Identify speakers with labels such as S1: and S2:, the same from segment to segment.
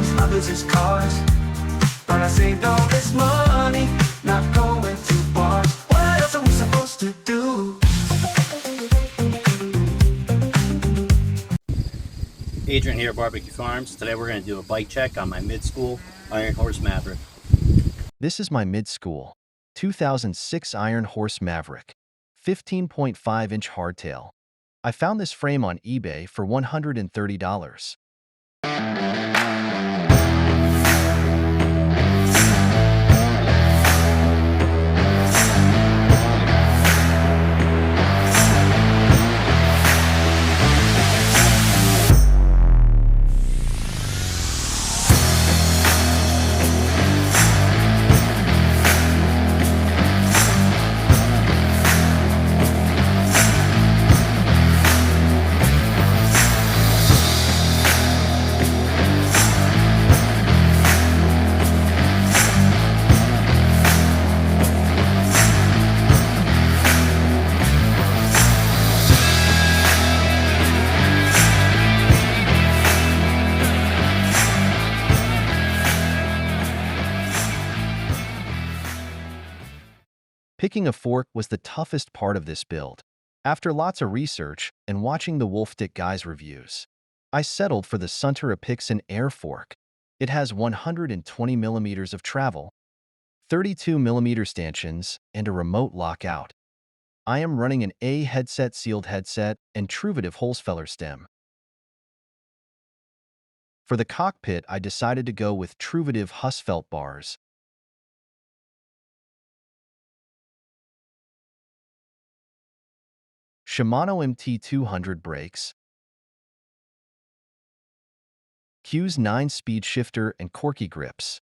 S1: phones, others is cars. But I saved all this money, not going to bars. What else are we supposed to do?
S2: Adrian here at Barbecue Farms. Today we're going to do a bike check on my mid-school Ironhorse Maverick.
S3: This is my mid-school 2006 Ironhorse Maverick, 15.5-inch hardtail. I found this frame on eBay for $130. Picking a fork was the toughest part of this build. After lots of research and watching the Wolfdick Guys reviews, I settled for the Sunter Apixon Air Fork. It has 120 millimeters of travel, 32 millimeter stanchions, and a remote lockout. I am running an A headset sealed headset and Truvative Holzfäller stem. For the cockpit, I decided to go with Truvative Husfelt bars. Shimano MT200 brakes, Q's 9-speed shifter and Corky grips.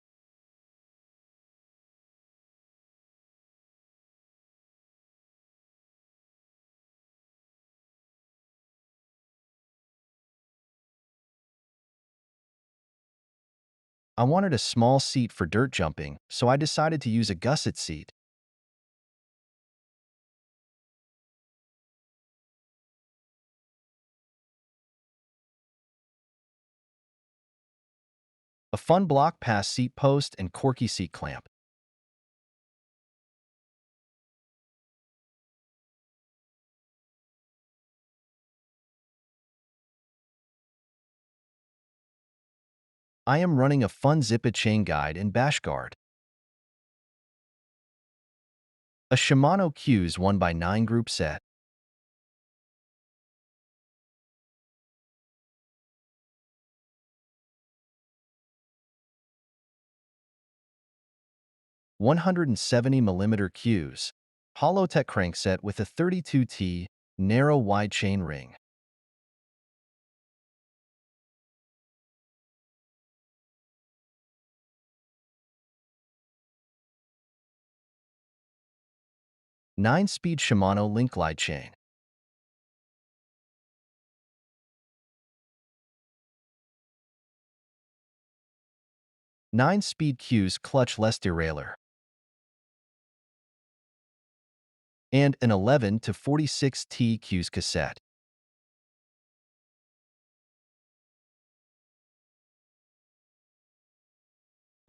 S3: I wanted a small seat for dirt jumping, so I decided to use a gusset seat. A fun block pass seat post and Corky seat clamp. I am running a fun Zippa chain guide and bash guard. A Shimano Q's 1x9 group set. $170mm Q's, Hollowtech crankset with a 32T, narrow wide chain ring. Nine-speed Shimano link glide chain. Nine-speed Q's clutchless derailleur. And an 11 to 46T Q's cassette.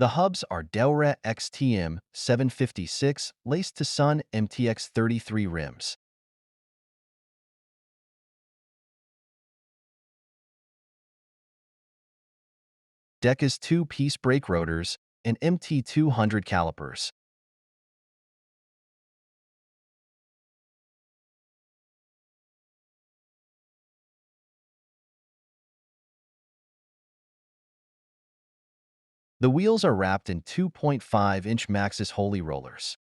S3: The hubs are Delray XTM 756 laced to Sun MTX 33 rims. Decca's 2-piece brake rotors and MT200 calipers. The wheels are wrapped in 2.5-inch Maxxis Holy rollers.